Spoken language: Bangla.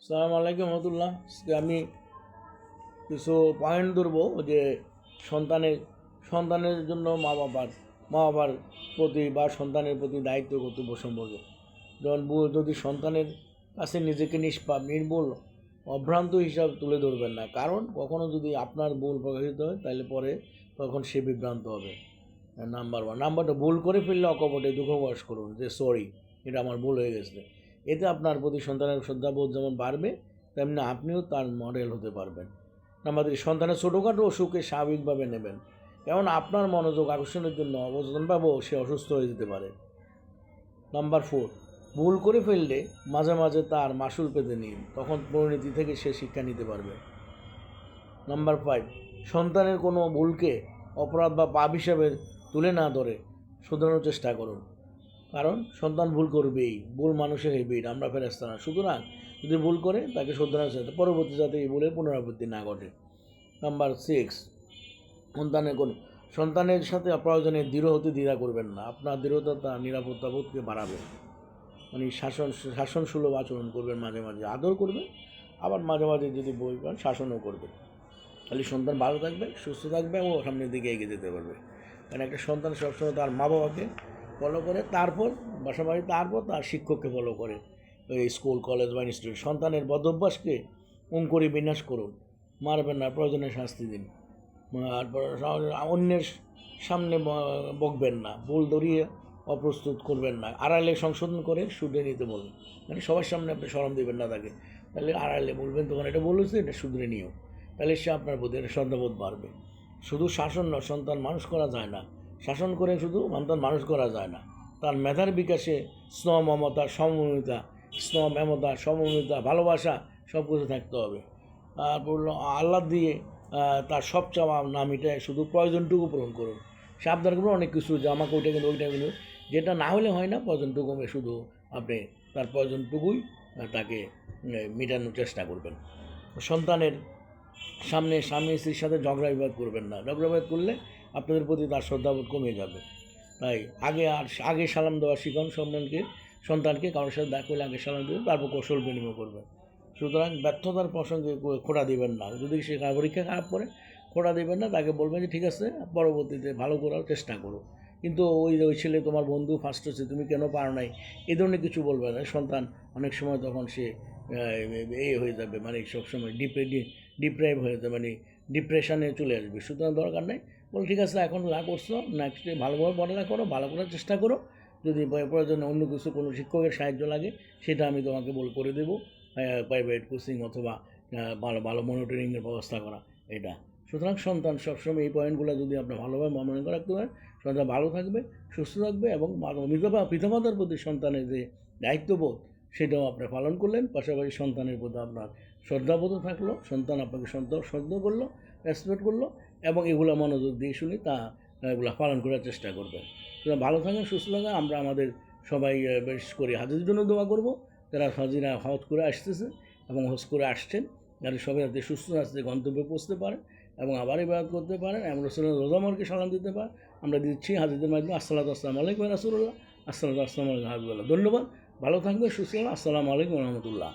সালাম আলাইকুম রহমতুল্লাহ। আজকে আমি কিছু পয়েন্ট ধরবো যে সন্তানের জন্য মা বাবার প্রতি বা সন্তানের প্রতি দায়িত্ব কর্তব্য সম্পর্কে। যেমন যদি সন্তানের কাছে নিজেকে নির্ভুল অভ্রান্ত হিসাব তুলে ধরবেন না, কারণ কখনো যদি আপনার ভুল প্রকাশিত হয় তাহলে পরে তখন সে বিভ্রান্ত হবে। নাম্বার 1। নাম্বার 2, ভুল করে ফেললে অকপটে দুঃখ প্রকাশ করুন যে সরি, এটা আমার ভুল হয়ে গেছে। এতে আপনার প্রতি সন্তানের শ্রদ্ধাবোধ যেমন বাড়বে, তেমনি আপনিও তার মডেল হতে পারবেন। নাম্বার 3, সন্তানের ছোটোখাটো অসুখকে স্বাভাবিকভাবে নেবেন, কারণ আপনার মনোযোগ আকর্ষণের জন্য অবদান পাবো সে অসুস্থ হয়ে যেতে পারে। নাম্বার 4, ভুল করে ফেললে মাঝে মাঝে তার মাসুল পেতে নিন, তখন পরিণতি থেকে সে শিক্ষা নিতে পারবে। নাম্বার 5, সন্তানের কোনো ভুলকে অপরাধ বা পাপ হিসাবে তুলে না ধরে শোধরানোর চেষ্টা করুন, কারণ সন্তান ভুল করবেই, ভুল মানুষের হেবিট, আমরা ফেরেশতা না। সুতরাং যদি ভুল করে তাকে শোধরানোর চেষ্টা, পরবর্তী যাতে এই ভুলের পুনরাবৃত্তি না ঘটে। নাম্বার 6, সন্তানের সাথে প্রয়োজনে দৃঢ় হতে দ্বিধা করবেন না, আপনার দৃঢ়তা তার নিরাপত্তা বোধকে বাড়াবে। মানে শাসনসুলভ আচরণ করবেন, মাঝে মাঝে আদর করবেন, আবার মাঝে মাঝে যদি বই পান শাসনও করবেন। তাহলে সন্তান ভালো থাকবে, সুস্থ থাকবে এবং সামনের দিকে এগিয়ে যেতে পারবে। কারণ একটা সন্তান সবসময় তার মা বাবাকে ফলো করে, তারপর বাসাবাড়ি, তারপর তার শিক্ষককে ফলো করে, ওই স্কুল কলেজ বা ইনস্টিটিউট। সন্তানের বদভ্যাসকে করে বিনাশ করুন, মারবেন না, প্রয়োজনে শাস্তি দিন। তারপর অন্যের সামনে বকবেন না, ভুল ধরিয়ে অপ্রস্তুত করবেন না, আড়ালে সংশোধন করে শুধরে নিতে বলুন। মানে সবার সামনে আপনি শরম দেবেন না তাকে, তাহলে আড়ালে বলবেন তখন এটা বলেছে, এটা শুধরে নিও, তাহলে সে আপনার প্রতি একটা শ্রদ্ধাবোধ বাড়বে। শুধু শাসন নয়, সন্তান মানুষ করা যায় না, শাসন করে শুধু সন্তান মানুষ করা যায় না। তার মেধার বিকাশে স্নেহ মমতা সমমতা ভালোবাসা সব কিছু থাকতে হবে। তারপর আল্লাহ দিয়ে তার সব চাওয়া না মিটায়, শুধু প্রয়োজনটুকু পূরণ করুন। সে আপনার কোনো অনেক কিছু যে আমাকে ওইটা কিন্তু ওইটা কিন্তু, যেটা না হলে হয় না, প্রয়োজনটুকু শুধু আপনি তার প্রয়োজনটুকুই তাকে মেটানোর চেষ্টা করবেন। সন্তানের সামনে স্বামী স্ত্রীর সাথে ঝগড়া বিবাদ করবেন না, ঝগড়া বিবাদ করলে আপনাদের প্রতি তার শ্রদ্ধাবোধ কমে যাবে। তাই আগে সালাম দেওয়া শিখান সন্তানকে, কারোর সাথে দেখা করলে আগে সালাম দেবেন, তারপর কৌশল বিনিময় করবেন। সুতরাং ব্যর্থতার প্রসঙ্গে খোঁড়া দেবেন না, যদি সে পরীক্ষা খারাপ করে খোঁড়া দেবেন না, তাকে বলবেন যে ঠিক আছে পরবর্তীতে ভালো করার চেষ্টা করো, কিন্তু ওই ছেলে তোমার বন্ধু ফার্স্ট হচ্ছে, তুমি কেন পারো নাই, এই ধরনের কিছু বলবে না। সন্তান অনেক সময় তখন সে হয়ে যাবে, মানে সবসময় ডিপ্রাইভ হয়ে যাবে, মানে ডিপ্রেশনে চলে আসবে। সুতরাং দরকার নেই, বল ঠিক আছে এখন যা করছো নেক্সটে ভালোভাবে পড়ালেখা করো, ভালো করার চেষ্টা করো, যদি প্রয়োজনে অন্য কিছু কোনো শিক্ষকের সাহায্য লাগে সেটা আমি তোমাকে করে দেবো, প্রাইভেট কোচিং অথবা ভালো ভালো মনিটরিংয়ের ব্যবস্থা করা এটা। সুতরাং সন্তান সবসময় এই পয়েন্টগুলো যদি আপনি ভালোভাবে মনে রাখতে পারেন, সন্তান ভালো থাকবে, সুস্থ থাকবে, এবং পিতামাতার প্রতি সন্তানের যে দায়িত্ববোধ সেটাও আপনি পালন করলেন, পাশাপাশি সন্তানের প্রতি আপনার শ্রদ্ধাবোধ থাকলো, সন্তান আপনাকে শ্রদ্ধা করলো, রেসপেক্ট করলো, এবং এগুলো মনোযোগ দিয়ে শুনে এগুলো পালন করার চেষ্টা করবেন। সুতরাং ভালো থাকেন, সুস্থ থাকেন। আমরা আমাদের সবাই বেশ করে হাজের জন্য দোয়া করব, যারা হাজিরা হজ করে আসতেছে এবং হজ করে আসছেন, যারা সবাই যাতে সুস্থ আসতে গন্তব্যে পৌঁছতে পারেন এবং আবার ইবাদত করতে পারেন, এবং রসুলের রোজামরকে সালাম দিতে পারেন। আমরা দিচ্ছি হাজিদের মাধ্যমে। আসসালামু আলাইকুম রাসূলুল্লাহ, আসসালামু আলাইকুম হাবিবুল্লাহ। ধন্যবাদ, ভালো থাকবে, সুস্থ থাকবে। আসসালামু আলাইকুম রহমতুল্লাহ।